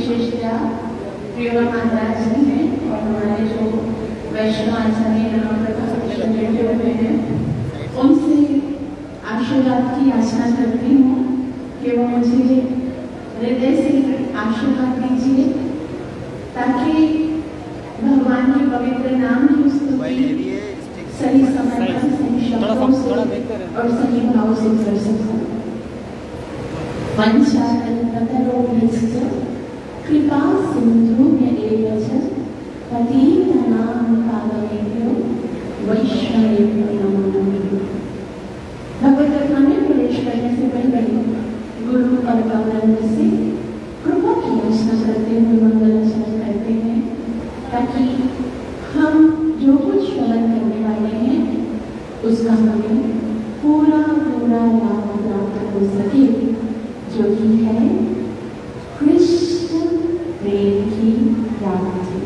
विशेषता प्रियंका महाराज जी हैं और हमारे जो वैष्णव आचार्य यहाँ पर बैठे हुए हैं, उनसे आशीर्वाद की याचना करती हूँ कि वो मुझे हृदय से आशीर्वाद दीजिए ताकि भगवान के पवित्र नाम की स्तुति सही समय पर सही शब्दों से और सही भाव से कर सकूं। वंशाकल्पतरोर्भ्यश्च कृपा सिन्धुभ्येव च पतितानां पावनेभ्यो वैष्णवेभ्यो नमो नमः। भगवत कथा में प्रवेश करने से पहले गुरु और गौरंग से कृपा की याचना करते हुए मंगलाचरण करते हैं ताकि हम जो कुछ श्रवण करने वाले हैं उसका हमें पूरा लाभ प्राप्त हो सके, जो कि है कृष्ण प्रेम की प्राप्ति।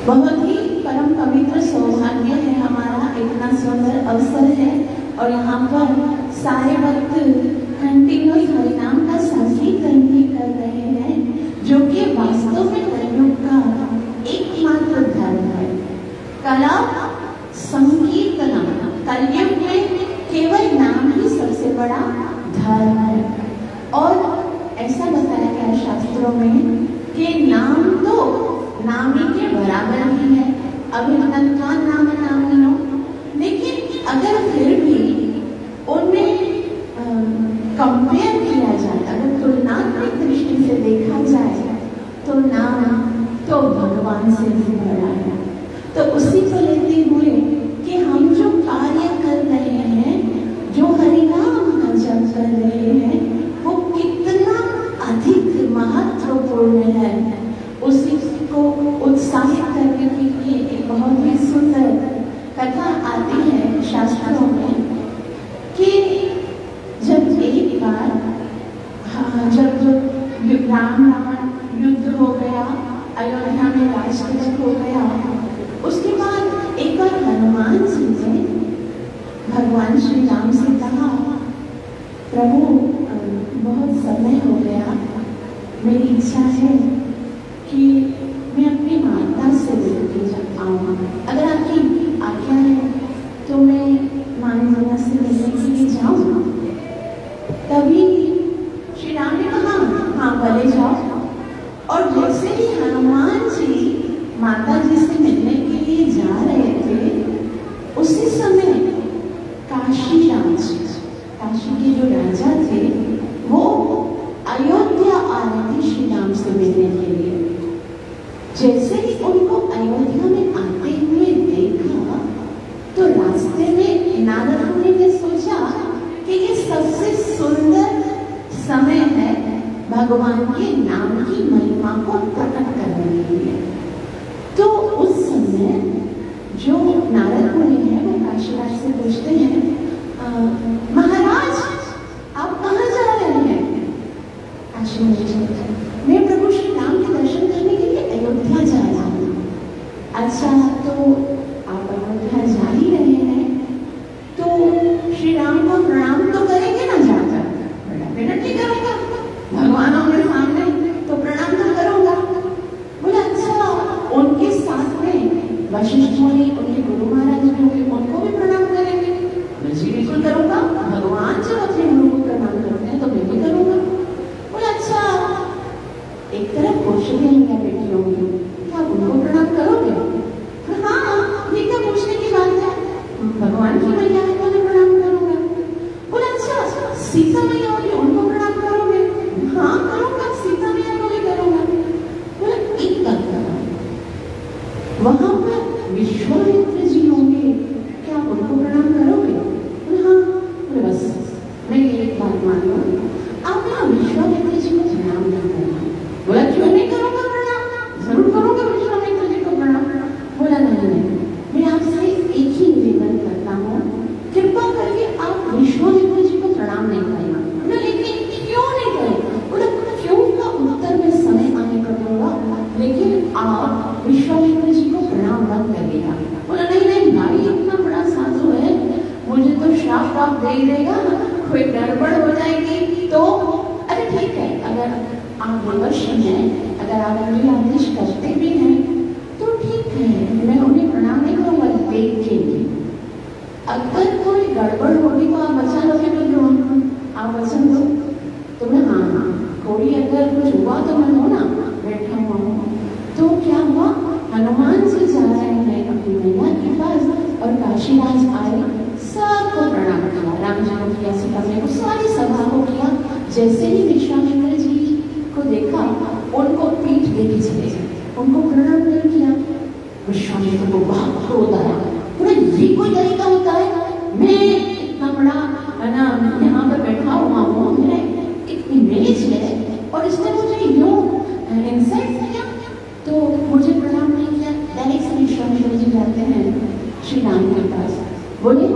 बहुत ही परम पवित्र सौभाग्य है हमारा, इतना सुंदर अवसर है और यहाँ पर सारे भक्त कंटिन्यूस हरिनाम का संकीर्तन भी कर रहे हैं, जो कि वास्तव में कलयुग का एकमात्र धर्म है। कला संकीर्तन, कलयुग में केवल नाम ही सबसे बड़ा धर्म है। और ऐसा बताया गया शास्त्रों में कि नाम तो नामी के बराबर ही है, अभिनंदन नाम नामिनो, लेकिन अगर फिर भी उनमें कंपेयर किया जाए, अगर तुलनात्मक दृष्टि से देखा जाए तो नाम तो भगवान से भी बड़ा है। तो उसी को लेते हुए कि हम जो कार्य कर रहे हैं, जो हरिनाम का जप कर रहे हैं, वो कितना अधिक महत्वपूर्ण है, उसी को उत्साहित करने के लिए एक बहुत ही सुंदर कथा आती है शास्त्रों में कि जब एक बार जब राम रावण युद्ध हो गया, अयोध्या में राजतिलक हो गया, उसके बाद एक बार हनुमान जी ने भगवान श्री राम से कहा, प्रभु बहुत समय हो गया, मेरी इच्छा है कि मैं अपनी माता से मिलके आऊँ, अगर आपकी आज्ञा है तो मैं मानवता से मिलने के लिए जाऊँ। से मिलने के लिए। जैसे ही उनको अयोध्या में आते हुए देखा तो रास्ते में नारद मुनि ने सोचा कि ये सबसे सुंदर समय है भगवान के नाम की महिमा को प्रकट करने के लिए। तो उस समय जो नारद मुनि है वो काशीराज से पूछते हैं, महाराज आप कहाँ जा रहे हैं? काशीराज मैं प्रभु श्री राम के दर्शन करने के लिए अयोध्या जा रहा हूँ। अच्छा, तो आप अयोध्या जा ही रहे हैं तो श्री राम को प्रणाम तो करेंगे ना जाकर? डेफिनेटली करूँगा, भगवान हमारे सामने तो प्रणाम तो करूँगा। बोले अच्छा, उनके साथ में वशिष्ठ मुनि उनके गुरु महाराज भी होंगे, उनको भी प्रणाम करेंगे? जी बिल्कुल करूँगा, भगवान जब अपने गुरु को प्रणाम करते हैं तो मैं भी करूँगा। बोले अच्छा, एक तरफ कौशल्या बेटियों की, क्या आप उनको प्रणाम करोगे? हाँ, ये क्या पूछने की बात है, भगवान की मैया है तो मैं प्रणाम करूँगा। बोले अच्छा, सीता मैया होगी उनको प्रणाम करोगे? हाँ करूँगा, सीता मैया को भी करूँगा। बोले एक बात करो, वहां पर विश्वामित्र जी होंगे, क्या आप उनको प्रणाम करोगे? बोले हाँ। बोले बस मैं एक बात मान लो, आप ना विश्वामित्र जी को प्रणाम नहीं करना। बोला क्यों नहीं करूँगा प्रणाम? जरूर करूँगा विश्वामित्र जी को प्रणाम। बोला नहीं, मैं आपसे एक ही निवेदन करता हूँ, कृपा करके आप विश्वामित्र जी को प्रणाम नहीं करना। बोला लेकिन क्यों नहीं करें? बोला क्यों का उत्तर में समय आने पर दूंगा, लेकिन आप विश्वामित्र जी को प्रणाम मत करिएगा। बोला नहीं भाई, इतना बड़ा साधु है, मुझे तो श्राप आप दे ही देगा, कोई गड़बड़ हो जाएगी तो। अरे ठीक है, अगर आप विवश हैं, अगर आप मुझे आदेश करते भी हैं तो ठीक है, मैं उन्हें प्रणाम नहीं करूँगा, लेकिन अगर कोई गड़बड़ होगी तो आप बचा लोगे तो क्यों? आप वचन दो। तो मैं हाँ, कोई अगर कुछ हुआ तो मैं हो ना बैठा हुआ हूँ। तो क्या हुआ, हनुमान जी जा रहे हैं अपनी मैया के पास और काशीराज आए, सबको प्रणाम किया, राम जी को किया, सीता मैया को, सारी सभा को किया। जैसे ही विश्वामित्र जी को देखा, उनको पीठ देके चले गए, उनको प्रणाम नहीं किया। विश्वामित्र को बहुत क्रोध आया, बोले ये कोई तरीका होता है? मैं इतना बड़ा है ना यहाँ पर बैठा हुआ हूँ, मेरा एक इमेज है और इसने मुझे यूँ इंसल्ट किया, तो मुझे प्रणाम नहीं किया। डायरेक्ट से विश्वामित्र जी जाते हैं श्री राम के पास, बोले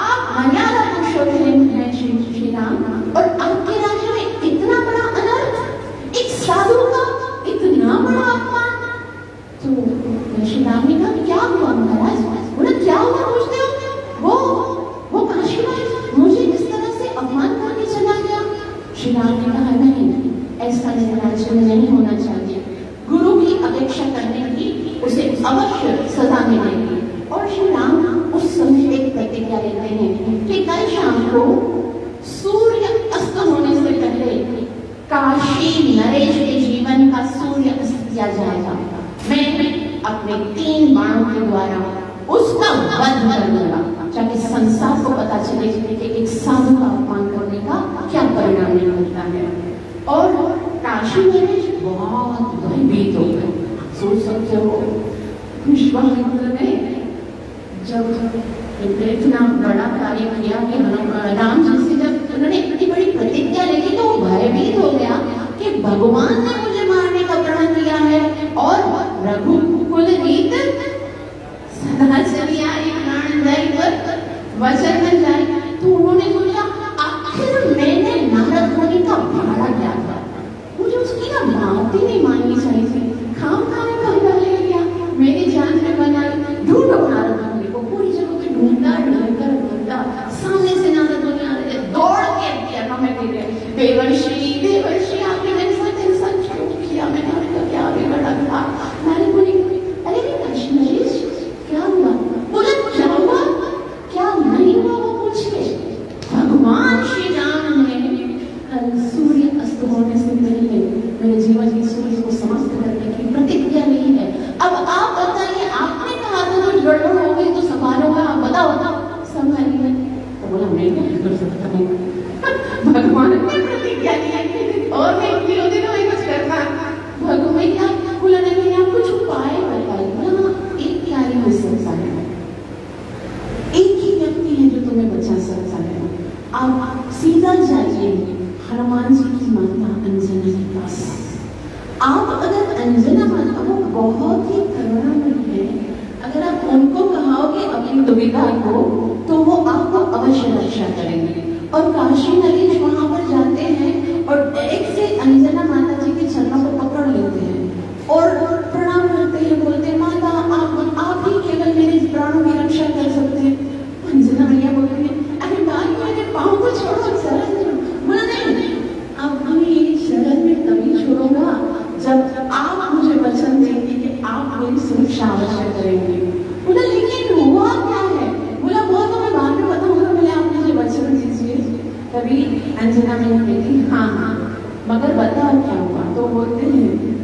आप मर्यादा पुरुषोत्तम हैं श्री राम, और आपके राज्य में इतना बड़ा अनर्थ, एक साधु का इतना बड़ा अपमान। तो श्री राम ने कहा क्या हुआ महाराज? बोला क्या हुआ पूछते हो? वो काशीराज मुझे इस तरह से अपमान करके चला गया। श्री राम ने कहा नहीं, ऐसा मेरे राज्य में नहीं होना चाहिए, गुरु की अपेक्षा करने की उसे अवश्य सजा मिलेगी। और श्री राम उस समय एक प्रतिज्ञा लेते हैं कि कल शाम को सूर्य अस्त होने से पहले काशी नरेश के जीवन का सूर्य अस्त किया जाएगा। मैं अपने 3 बाणों के द्वारा उसका वध करूंगा, ताकि संसार को पता चले कि एक साधु का अपमान करने का क्या परिणाम निकलता है। और काशी नरेश बहुत भयभीत हो गए। सोच सकते हो विश्वामित्र ने जब इतना बड़ा कार्य किया कि राम जी से जब उन्होंने इतनी बड़ी प्रतिज्ञा लेगी, तो वो भयभीत हो गया कि भगवान ने मुझे मारने का प्रण किया है और रघुकुल रीत सदा चली आई, प्राण जाए पर वचन न जाए। तो उन्होंने सोचा आखिर मैंने नारद मुनि का भाड़ा क्या था, मुझे उसकी ना बात ही नहीं माननी चाहिए थी, खाम खाने पंगा ले लिया, मेरी जान में बनाई। ढूंढो नारद मुनि को, पूरी जगह पे ढूंढा, सामने से नारद मुनि आ रहे, दौड़ के दिया हमें गिरे, देवर्षि आपने मेरे साथ ऐसा क्यों किया? मैंने आपका क्या बिगड़ा था? नारद मुनि अरे नरेश क्या हुआ? बोला क्या हुआ क्या नहीं हुआ वो पूछिए। भगवान श्री राम ने सूर्य अस्त होने से पहले मेरे जीवन की सूर्य को समाप्त करने की प्रतिज्ञा ली है। अब आप बताइए, आपने कहा था कुछ गड़बड़ हो गई तो संभालोगा, आप बताओ संभालिए। तो बोला मैं क्या कर सकता हूँ, भगवान ने प्रतिज्ञा ली और मैं विरोधी तो कुछ करता। जाइए हनुमान जी की माता अंजना के पास। आप अगर अंजना माता को बहुत ही करुणामयी है, अगर आप उनको कहोगे अपनी दुविधा को तो वो आपको अवश्य रक्षा करेंगे। और काशी नरेश वहां पर जाते हैं और एक से अंजना माता जी के चरणों को पकड़ लेते हैं और प्रणाम करते हैं, बोलते हैं माता आप ही केवल मेरे प्राणों की रक्षा कर सकते हैं। अंजना मैया बोलती है अरे भाई मेरे पाँव को छोड़ो, शरण बोला नहीं, अब हमें शरण में तभी छोड़ूंगा जब आप मुझे वचन देंगे कि आप मेरी सुरक्षा अवश्य करेंगे। बोला लेकिन हुआ क्या है? बोला वो तो मैं बाद में बताऊंगा, बोले आप मुझे वचन दीजिए। तभी अंजना मैया कहती हाँ मगर बताओ क्या हुआ? तो बोलते हैं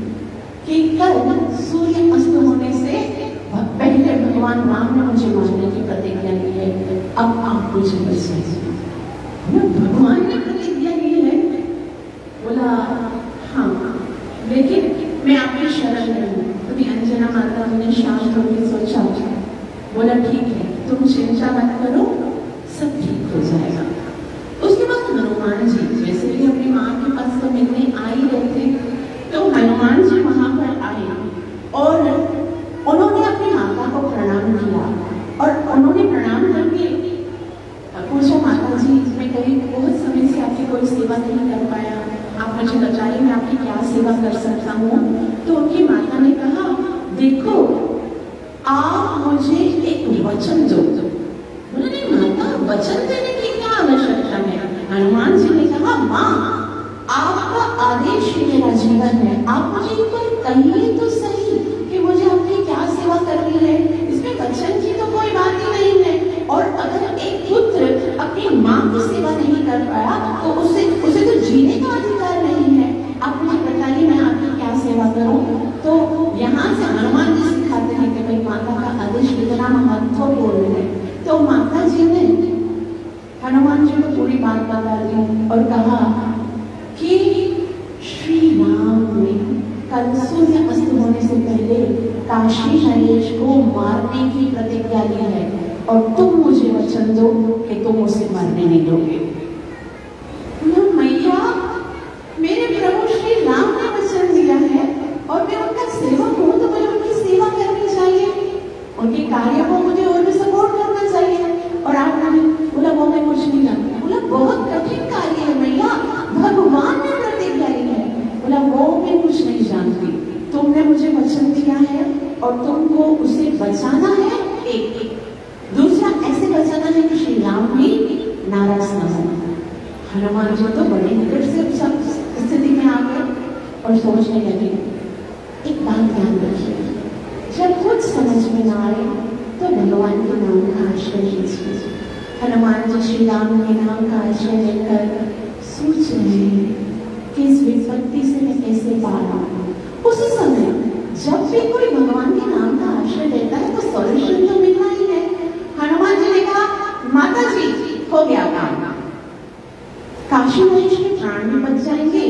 कि कल सूर्य अस्त होने से पहले भगवान राम ने मुझे मारने की प्रतिज्ञा की है, अब आप मुझे बचाइए। भगवान ने प्रतिज्ञा की है? बोला हाँ लेकिन मैं आपकी शरण में हूँ। तभी अंजना माता ने शांत होकर सोचा, बोला ठीक है तुम चिंता मत करो, सब ठीक हो जाएगा। उसके बाद हनुमान जी जैसे ही अपनी माँ के पास तो मिलने आ ही रहे थे, तो हनुमान जी वहां पर आए और उन्होंने अपनी माता को प्रणाम किया और उन्होंने प्रणाम करके पूछा माता जी मैं कहीं बहुत समय से आपकी कोई सेवा नहीं कर पाया, आप मुझे बताइए मैं आपकी क्या सेवा कर सकता हूँ। तो उनकी माता ने कहा देखो आप मुझे एक वचन दो। बोला नहीं माता वचन देने की क्या आवश्यकता है? हनुमान जी ने कहा माँ आपका आदेश ही मेरा जीवन है, आप मुझे एक बार कहिए तो सही कि मुझे आपकी क्या सेवा करनी है। इसमें वचन की तो कोई बात ही नहीं है। और अगर एक पुत्र अपनी माँ की सेवा नहीं कर पाया तो उसे तो जीने का अधिकार नहीं है। आप मुझे बताइए मैं आपकी क्या सेवा करूं? तो यहाँ से हनुमान जी सिखाते हैं कि भाई माता का आदेश कितना महत्वपूर्ण है। तो माता जी ने हनुमान जी को पूरी बात बता दी और कहा कि श्री राम ने कल सूर्य अस्त होने से पहले काशी नरेश को मारने की प्रतिज्ञा ली है और तुम मुझे वचन दो कि तुम उसे मरने नहीं दोगे। मैया मेरे प्रभु श्री राम ने वचन दिया है और मैं उनका सेवक हूँ तो मुझे उनकी सेवा करनी चाहिए, उनके कार्य को मुझे और भी सपोर्ट करना चाहिए। और आपने बोला वो मैं कुछ नहीं जानती। बोला बहुत कठिन कार्य है मैया, भगवान ने प्रतिज्ञा ली है। बोला वो मैं कुछ नहीं जानती, तुमने मुझे वचन दिया है और तुमको उसे बचाना है, एक दूसरा ऐसे बचाना है कि श्री राम भी नाराज न हो। हनुमान जी तो बड़े निकट से स्थिति में आ गए और सोचने लगे एक बात ध्यान रखिए, जब कुछ समझ में ना आए तो भगवान के नाम का आश्रय लीजिए। हनुमान जी श्री राम के नाम का आश्रय लेकर सोच रहे हैं कि इस विपत्ति से मैं कैसे पार आऊं। उसी समय जब भी कोई भगवान के नाम का आश्रय लेता है तो सॉल्यूशन तो मिलना ही है। हनुमान जी ने कहा माता जी हो गया काम, काशी नरेश के प्राण भी बच जाएंगे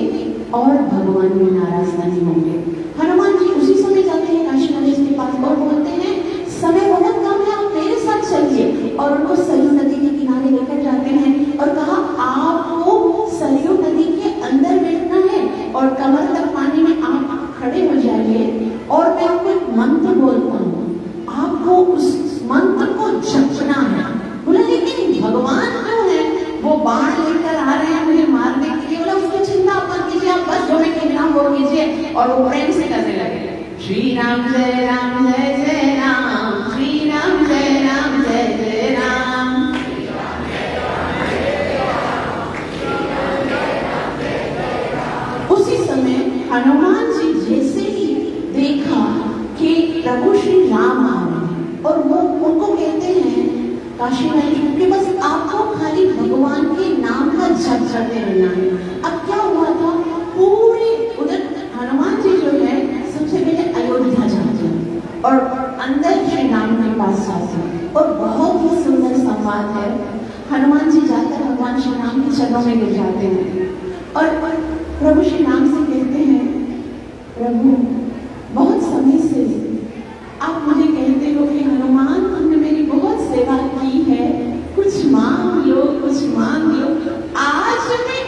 और भगवान भी नाराज नहीं होंगे। हनुमान जी उसी समय जाते हैं काशी नरेश के पास और बोलते हैं समय बहुत कम है, आप मेरे साथ चलिए। और उनको सरयू नदी के किनारे लेकर जाते हैं और कहा आपको सरयू नदी के अंदर बैठना है और कमर तक पानी में आप खड़े हो जाइए और मैं आपको एक मंत्र बोलता हूँ, आपको उस मंत्र को जपना है। बोला लेकिन भगवान जो है वो बाण लेकर आ रहे हैं मुझे मारने के लिए। बोला उसको चिंता मत कीजिए, आप बस जो मैं कहना वो कीजिए। और वो प्रेम से करने लगे श्री राम जय राम, श्री राम जय जय राम। उसी समय हनुमान जी जैसे ही देखा कि प्रभु श्री राम आ रहे हैं और वो उनको कहते हैं काशी नरेश के बस आपको खाली भगवान के नाम का जप करते रहना है। अब क्या हुआ था, पूरे उधर हनुमान जी जो है सबसे पहले अयोध्या जाते हैं और अंदर श्री राम के पास जाते हैं और बहुत ही सुंदर संवाद है। हनुमान जी जाकर भगवान श्री राम के चरणों में गिर जाते हैं और प्रभु श्री राम से कहते हैं प्रभु बहुत समय से आप मुझे कहते हो कि हनुमान तुमने मेरी बहुत सेवा की है, कुछ मांग लो कुछ मांग लो। आज मैं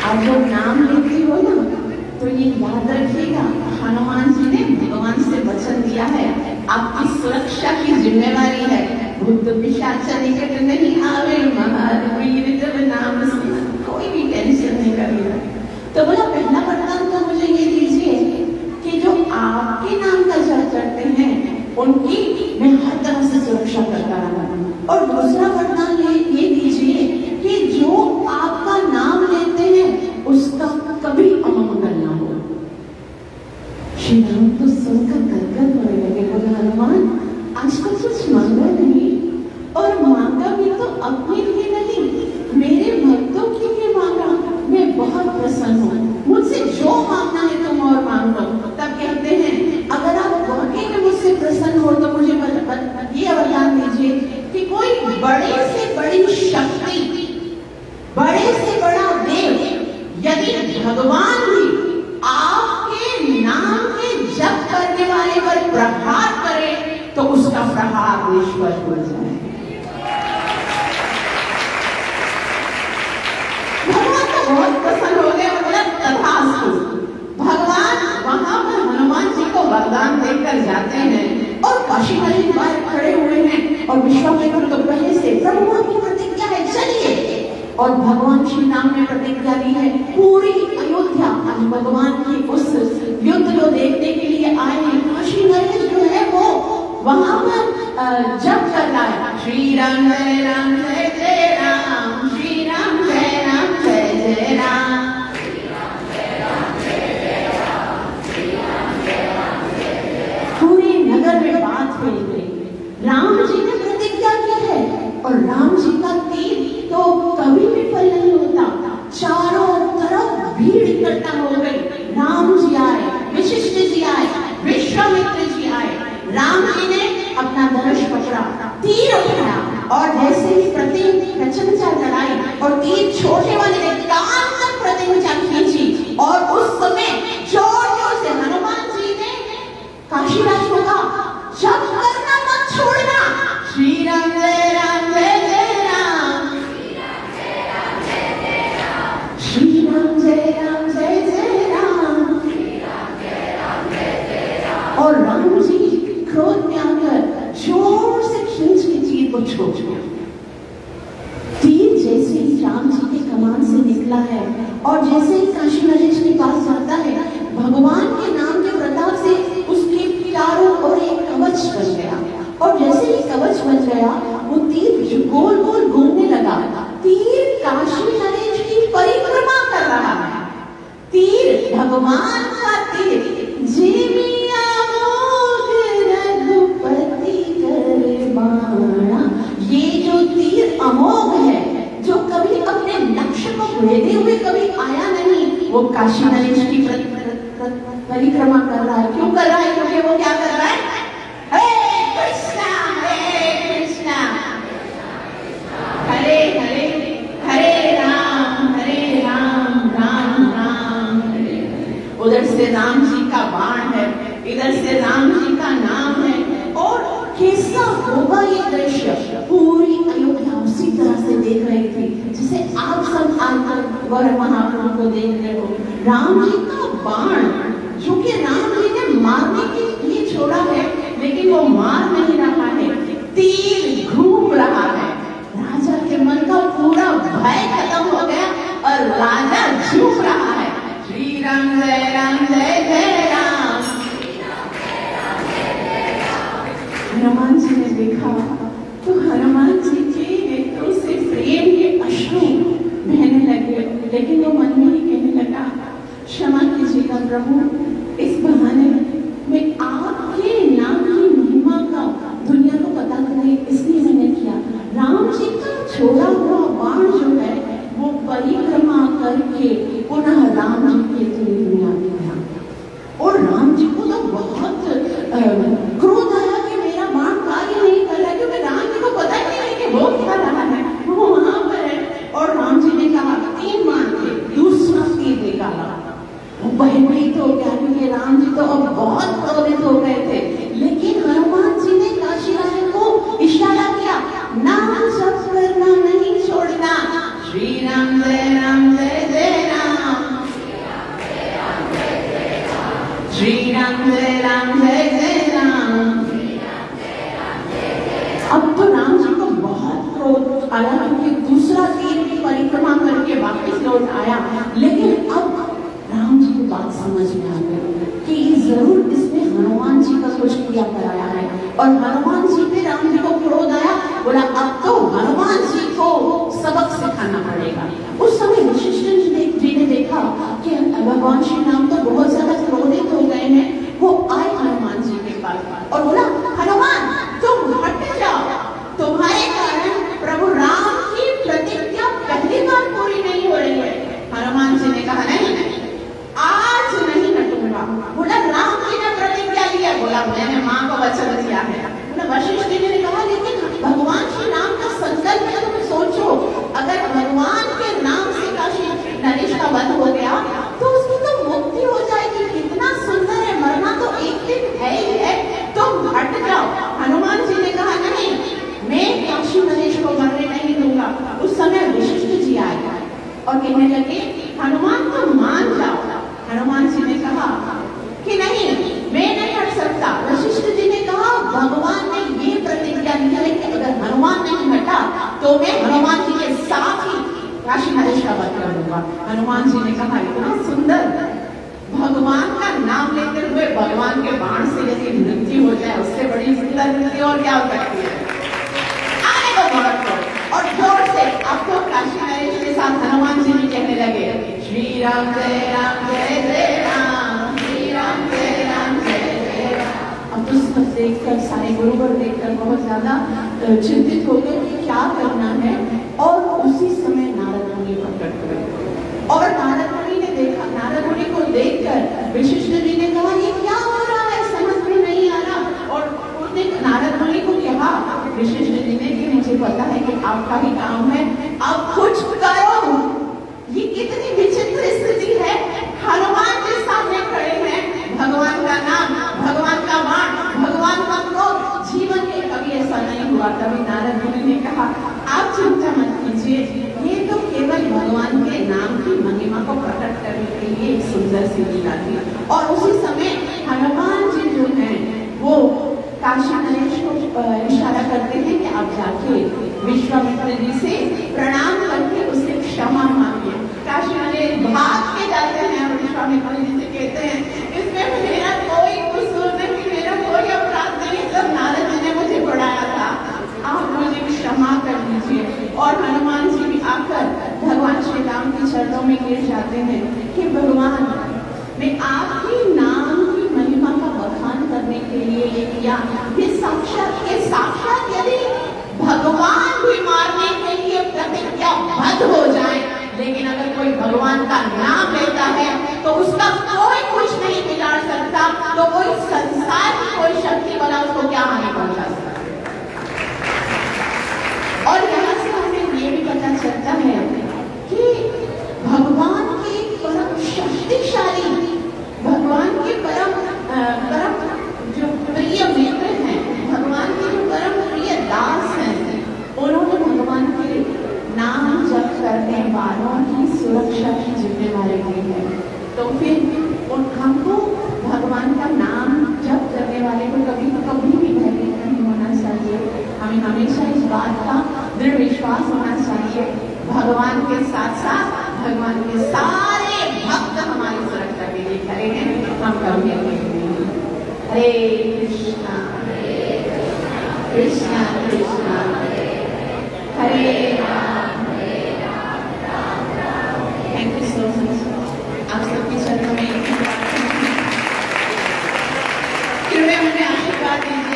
आप जब नाम लेते हो ना तो ये याद रखिएगा, हनुमान जी ने भगवान से वचन दिया है, आपकी सुरक्षा की जिम्मेवारी है। भूत पिशाच निकट नहीं आवे, महावीर जब नाम सुना, कोई भी टेंशन नहीं करेगा। तो बोला पहला वरदान तो मुझे ये दीजिए कि जो आपके नाम का जप करते हैं उनकी मैं हर तरह से सुरक्षा करता रहूं। और दूसरा वरदान ये दीजिए कि जो आपका नाम लेते हैं उसका कभी अमंगल ना हो। श्री राम तो सुनकर गदगद होने लगे, बोले हनुमान आज तो कुछ मांगा नहीं, और मांगा भी तो अपने लिए नहीं, मेरे भक्तों के लिए मांगा। मैं बहुत प्रसन्न हूँ, मुझसे जो मांगना है तुम और मांगो। तब कहते हैं अगर आप वाकई में मुझसे प्रसन्न हो तो मुझे ये वरदान दीजिए कि कोई बड़े से बड़ी शक्ति, बड़े से बड़ा देव यदि भगवान भी आपके नाम के जप करने वाले पर प्रहार करे तो उसका प्रहार निष्फल हो जाए। भगवान तो बहुत प्रसन्न हो गए और बोला तथास्तु। भगवान वहां पर हनुमान जी को वरदान देकर जाते हैं और काशी नरेश बाहर खड़े हुए हैं और विश्वामित्र तो पहले से प्रभु की प्रतिज्ञा है चलिए, और भगवान श्री राम ने प्रतिज्ञा दी है पूरी अयोध्या आज भगवान की उस युद्ध को देखने के लिए आए हैं। काशी नरेश जो है वो वहां पर जप कर रहा है, श्री राम जय राम जय जय राम, श्री राम जय जय राम, पूरे नगर में बात फैल गई। राम जी ने प्रतिज्ञा की है और राम जी का तीर तो कभी विफल नहीं होता। चारों तरफ भीड़ इकट्ठा हो गई। राम जी आए, वशिष्ठ जी आए, विश्वामित्र जी आए। राम जी ने अपना धनुष पकड़ा, तीर उठाया और जैसे ही प्रत्यंचा चढ़ाई और तीर छोड़ने वाले ने कान तक प्रत्यंचा खींची और उस समय जोर जोर से हनुमान जी ने काशीराज को कहा जप करना मत छोड़ना, श्री राम जय राम जय जय राम, श्री राम जय राम जय जय राम। और राम जी क्रोध में आकर जोर से खींच के तीर को छोड़ दिया। तीर जैसे ही राम जी के कमान से निकला है और जैसे ही काशी नरेश के पास जाता है, भगवान के नाम के प्रताप से उसके चारों ओर एक कवच बन गया और जैसे ही कवच बन गया वो तीर गोल गोल घूमने लगा। तीर काशी नरेश की परिक्रमा कर रहा है। तीर भगवान का तीर जीविया रघुपति कर बाणा। ये जो तीर अमोघ है, जो कभी अपने लक्ष्य को भेदे हुए कभी आया नहीं, वो काशी नरेश की परिक्रमा कर रहा है। क्यों कर रहा है? क्योंकि वो क्या कर रहा है? हरे कृष्णा हरे हरे हरे राम राम राम हरे। उधर से राम जी का बाण है, इधर से राम जी का नाम है। और कैसा होगा ये दृश्य? पूरी अयोध्या उसी तरह से देख रही थी जिसे आप सब आज गौरव महाप्रभु को देख रहे हो। राम जी का बाण जो कि राम जी ने मारने के लिए छोड़ा है, लेकिन वो मार नहीं रहा है, तीर घूम रहा है। राजा के मन का पूरा भय खत्म हो गया और राजा झूम रहा है, श्री राम जय जय राम। हनुमान जी ने देखा तो हनुमान जी के नेत्रों से प्रेम के अश्रु बहने लगे, लेकिन वो मन में ही कहने लगा क्षमा कीजिएगा प्रभु, इस बहाने में आपके नाम की महिमा का दुनिया को पता करे इसलिए मैंने किया। राम जी का छोड़ा हुआ बाण जो है वो परिक्रमा करके पुनः राम जी के लिए आ गया। और राम जी को तो बहुत क्रोध आया कि मेरा बाण कार्य नहीं कर रहा, क्योंकि राम जी को पता ही नहीं कि वो क्या रहा है, वो वहां पर है। और राम जी ने कहा 3 बाण थे, दूसरा तीर निकाला, वो भयभीत हो गया। क्रोध आया, लेकिन अब राम जी को बात समझ में आ गई कि जरूर इसने हनुमान जी का कुछ किया कराया है। और हनुमान जी पे राम जी को क्रोध आया, बोला अब तो हनुमान जी को सबक सिखाना पड़ेगा। उस समय वशिष्ठ जी ने देखा कि भगवान श्री राम तो बहुत ज्यादा क्रोधित हो गए हैं। वो आए हनुमान जी के पास और बोला, हनुमान तुम हट जाओ, तुम्हारे कारण प्रभु राम की प्रतिज्ञा पहली बार पूरी नहीं हो रही है। हनुमान जी ने कहा, नहीं आज नहीं हटूंगा। बोला, राम जी ने प्रतिज्ञा लिया। बोला, मैंने माँ को वचन दिया है। बोला, वशिष्ठ जी ने कहा, लेकिन भगवान श्री राम का संकल्प है, तुम सोचो अगर भगवान के नाम से काशी नरेश का वध हो गया तो उसकी तो मुक्ति हो जाएगी। कितना सुंदर है, मरना तो एक दिन है ही है, तुम हट जाओ। हनुमान जी ने कहा, नहीं मैं काशी नरेश को मरने नहीं दूंगा। उस समय वशिष्ठ जी आए और कहने लगे, हनुमान तुम मान जाओ। हनुमान जी ने कहा कि नहीं मैं नहीं हट सकता। वशिष्ठ जी ने कहा, भगवान ने ये प्रतिज्ञा ली है कि अगर हनुमान नहीं हटा तो मैं हनुमान जी के साथ ही काशी नरेश का वध करूंगा। हनुमान जी ने कहा, इतना सुंदर, भगवान का नाम लेते हुए भगवान के बाण से यदि मृत्यु हो जाए, उससे बड़ी सुंदर मृत्यु और क्या हो सकती है। आने को बहुत करो और जोर से आपको काशी नरेश के साथ हनुमान जी भी कहने लगे, श्री राम जय राम जय जय राम, श्री राम जय राम जय जय राम। अब तो सब देखकर, सारे गुरुवर देखकर बहुत ज्यादा चिंतित हो गए कि क्या करना है। और उसी समय नारद मुनि प्रकट हुए और नारद मुनि ने देखा, नारद मुनि को देखकर वशिष्ठ जी ने कहा, ये क्या हो रहा है, समझ में नहीं आ रहा। और उसने नारद मुनि को कहा, वशिष्ठ जी ने, कि मुझे पता है कि आपका ही काम है, आप कुछ करो। ये कितनी विचित्र स्थिति है, हनुमान जी सामने खड़े हैं, भगवान का नाम, भगवान का बाण, भगवान का क्रोध, जीवन में कभी ऐसा नहीं हुआ। तभी नारद मुनि ने कहा, आप चिंता मत कीजिए, ये तो केवल भगवान के नाम की महिमा को प्रकट करने के लिए एक सुंदर सी लीला थी। और उसी समय हनुमान जी जो हैं वो काशी नरेश को इशारा करते हैं कि आप जाके विश्वामित्र जी से प्रणाम करके उससे क्षमा मांगिए। काशी नरेश भाग के जाते हैं और विश्वामित्र जी से कहते हैं, इसमें मेरा कोई कसूर नहीं, मेरा कोई अपराध नहीं, सब नारद जी ने मुझे पढ़ाया था, आप मुझे क्षमा कर दीजिए। और हनुमान जी भी आकर भगवान श्री राम के चरणों में गिर जाते हैं कि भगवान, मैं आपके नाम की महिमा का बखान करने के लिए ये किया। ये साक्षात यदि भगवान भी मारने के लिए प्रतिज्ञाबद्ध हो जाए, लेकिन अगर कोई भगवान का नाम लेता है तो उसका कोई कुछ नहीं बिगाड़ सकता, तो कोई संसार की कोई शक्ति वाला उसको क्या हानि पहुंचा सकता। और यहाँ से हमें ये भी पता चलता है कि भगवान के परम शक्तिशाली, भगवान के परम जो प्रिय मित्र हैं, भगवान के जो परम प्रिय दास हैं, उन्होंने भगवान के नाम जप करने वालों की सुरक्षा की जिम्मेवारी ली है। तो फिर हमको भगवान का नाम जप करने वाले को कभी भी भयभीत नहीं होना चाहिए। हमें हमेशा इस बात का दृढ़ विश्वास होना चाहिए, भगवान के साथ साथ भगवान के सारे भक्त हमारी सुरक्षा के लिए खड़े हैं, हम कभी नहीं। Hare Krishna Krishna Krishna Hare Ram. Thank you so much. आप सबके चरणों में कृपया मुझे आशीर्वाद दीजिए।